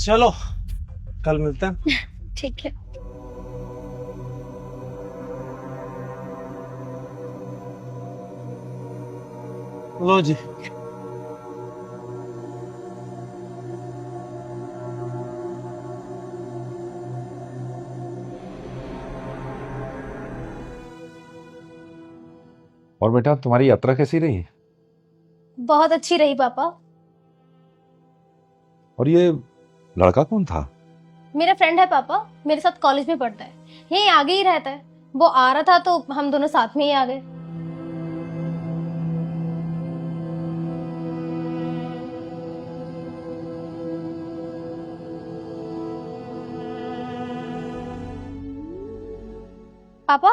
चलो कल मिलते हैं। ठीक है। लो जी। और बेटा तुम्हारी यात्रा कैसी रही? बहुत अच्छी रही पापा। और ये लड़का कौन था? मेरा फ्रेंड है पापा, मेरे साथ कॉलेज में पढ़ता है, यहीं आगे ही रहता है। वो आ रहा था तो हम दोनों साथ में ही आ गए। पापा,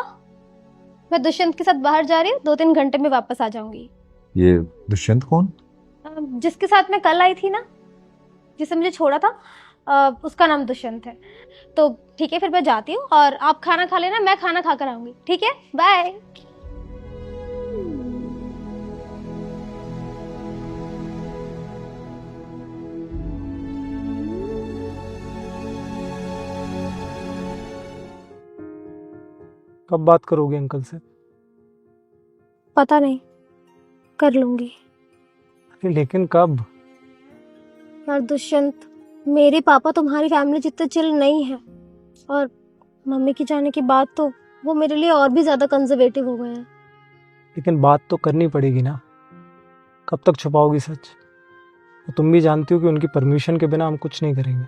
मैं दुष्यंत के साथ बाहर जा रही हूँ, 2-3 घंटे में वापस आ जाऊंगी। ये दुष्यंत कौन? जिसके साथ मैं कल आई थी ना, जिसे मुझे छोड़ा था, उसका नाम दुष्यंत है। तो ठीक है, फिर मैं जाती हूँ और आप खाना खा लेना, मैं खाना खाकर आऊंगी। ठीक है, बाय। कब बात करोगे अंकल से? पता नहीं, कर लूंगी। अरे लेकिन कब? यार दुष्यंत, मेरे पापा तुम्हारी फैमिली जितने चिल नहीं है, और मम्मी की जाने के बाद तो वो मेरे लिए और भी ज्यादा कंजर्वेटिव हो गए हैं। लेकिन बात तो करनी पड़ेगी ना। कब तक छुपाओगी सच? और तुम भी जानती हो कि उनकी परमिशन के बिना हम कुछ नहीं करेंगे।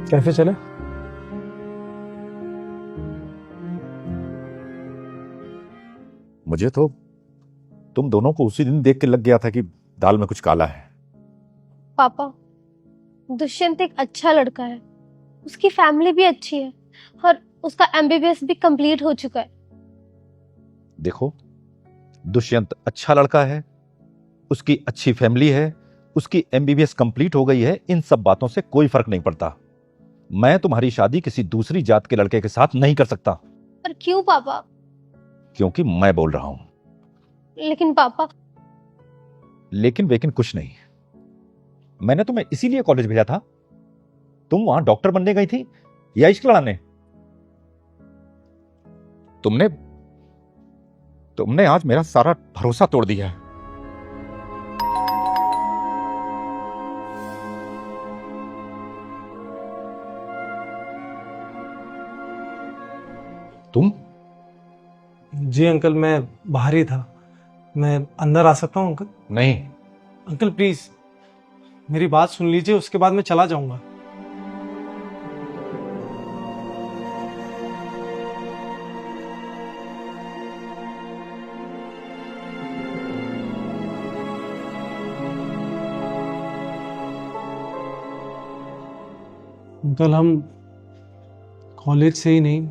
कैफे चले? मुझे तो तुम दोनों को उसी दिन देख के लग गया था कि दाल में कुछ काला है। पापा, दुष्यंत एक अच्छा लड़का है, उसकी फैमिली भी अच्छी है, और उसका एमबीबीएस भी कंप्लीट हो चुका है। देखो, दुष्यंत अच्छा लड़का है, उसकी अच्छी फैमिली है, उसकी एमबीबीएस कंप्लीट हो गई है, इन सब बातों से कोई फर्क नहीं पड़ता। मैं तुम्हारी शादी किसी दूसरी जात के लड़के के साथ नहीं कर सकता। पर क्यों पापा? क्योंकि मैं बोल रहा हूं। लेकिन पापा। लेकिन वेकिन कुछ नहीं। मैंने तुम्हें इसीलिए कॉलेज भेजा था। तुम वहां डॉक्टर बनने गई थी या इश्क लड़ाने? तुमने आज मेरा सारा भरोसा तोड़ दिया है। तुम? जी अंकल, मैं बाहर ही था। मैं अंदर आ सकता हूँ अंकल? नहीं। अंकल प्लीज मेरी बात सुन लीजिए, उसके बाद मैं चला जाऊंगा। अंकल, हम कॉलेज से ही नहीं,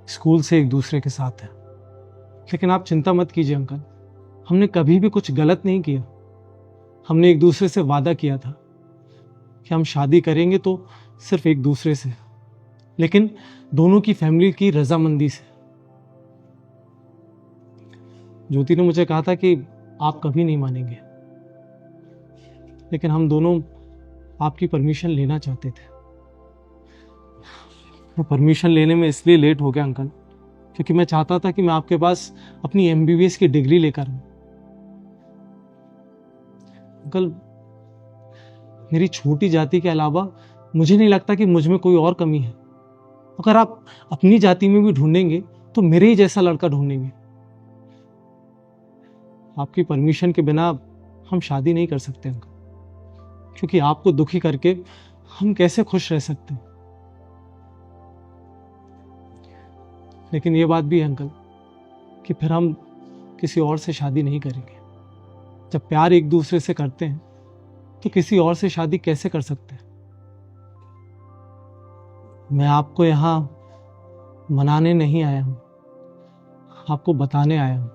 स्कूल से एक दूसरे के साथ हैं। लेकिन आप चिंता मत कीजिए अंकल, हमने कभी भी कुछ गलत नहीं किया। हमने एक दूसरे से वादा किया था कि हम शादी करेंगे तो सिर्फ एक दूसरे से, लेकिन दोनों की फैमिली की रजामंदी से। ज्योति ने मुझे कहा था कि आप कभी नहीं मानेंगे, लेकिन हम दोनों आपकी परमिशन लेना चाहते थे। मैं परमिशन लेने में इसलिए लेट हो गया अंकल, क्योंकि मैं चाहता था कि मैं आपके पास अपनी एमबीबीएस की डिग्री लेकर आऊं। अंकल, मेरी छोटी जाति के अलावा मुझे नहीं लगता कि मुझ में कोई और कमी है। अगर आप अपनी जाति में भी ढूंढेंगे तो मेरे ही जैसा लड़का ढूंढेंगे। आपकी परमिशन के बिना हम शादी नहीं कर सकते अंकल, क्योंकि आपको दुखी करके हम कैसे खुश रह सकते हैं। लेकिन ये बात भी है अंकल कि फिर हम किसी और से शादी नहीं करेंगे। जब प्यार एक दूसरे से करते हैं तो किसी और से शादी कैसे कर सकते हैं? मैं आपको यहां मनाने नहीं आया हूं, आपको बताने आया हूं।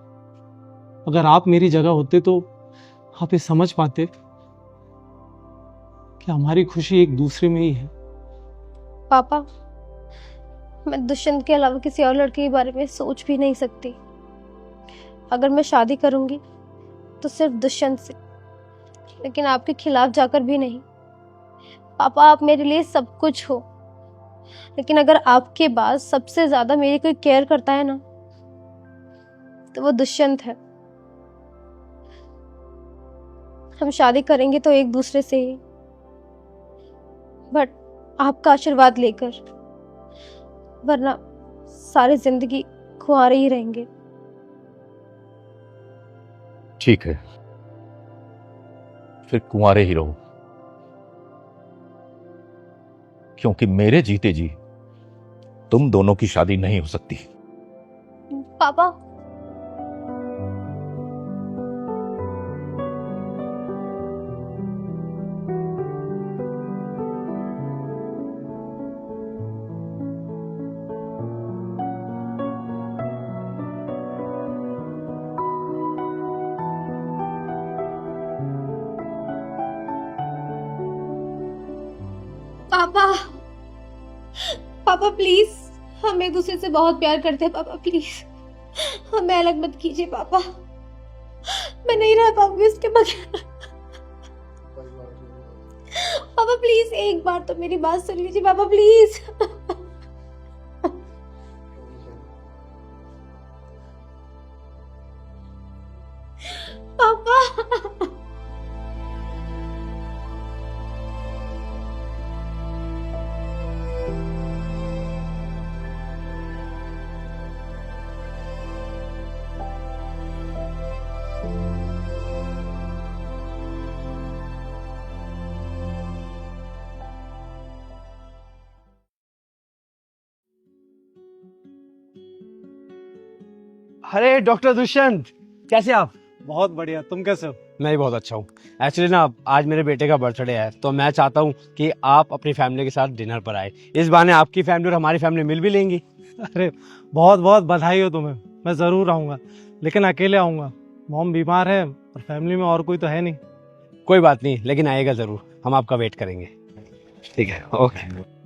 अगर आप मेरी जगह होते तो आप ये समझ पाते कि हमारी खुशी एक दूसरे में ही है। पापा, मैं दुष्यंत के अलावा किसी और लड़के के बारे में सोच भी नहीं सकती। अगर मैं शादी करूंगी तो सिर्फ दुष्यंत से, लेकिन आपके खिलाफ जाकर भी नहीं। पापा आप मेरे लिए सब कुछ हो, लेकिन अगर आपके बाद सबसे ज्यादा मेरी कोई केयर करता है ना, तो वो दुष्यंत है। हम शादी करेंगे तो एक दूसरे से ही, बट आपका आशीर्वाद लेकर, वरना सारी जिंदगी कुंवारे ही रहेंगे। ठीक है, फिर कुंवारे ही रहो, क्योंकि मेरे जीते जी तुम दोनों की शादी नहीं हो सकती। पापा पापा पापा प्लीज, हम एक दूसरे से बहुत प्यार करते हैं पापा, प्लीज हमें अलग मत कीजिए पापा, मैं नहीं रह पाऊंगी उसके बगैर। पापा प्लीज एक बार तो मेरी बात सुन लीजिए पापा प्लीज। पापा अरे डॉक्टर दुष्यंत, कैसे आप? बहुत बढ़िया, तुम कैसे हो? मैं भी बहुत अच्छा हूँ। एक्चुअली ना आज मेरे बेटे का बर्थडे है, तो मैं चाहता हूँ कि आप अपनी फैमिली के साथ डिनर पर आए। इस बहाने आपकी फैमिली और हमारी फैमिली मिल भी लेंगी। अरे बहुत बहुत बधाई हो तुम्हें, मैं ज़रूर आऊँगा, लेकिन अकेले आऊँगा। मॉम बीमार है और फैमिली में और कोई तो है नहीं। कोई बात नहीं, लेकिन आएगा ज़रूर, हम आपका वेट करेंगे। ठीक है, ओके।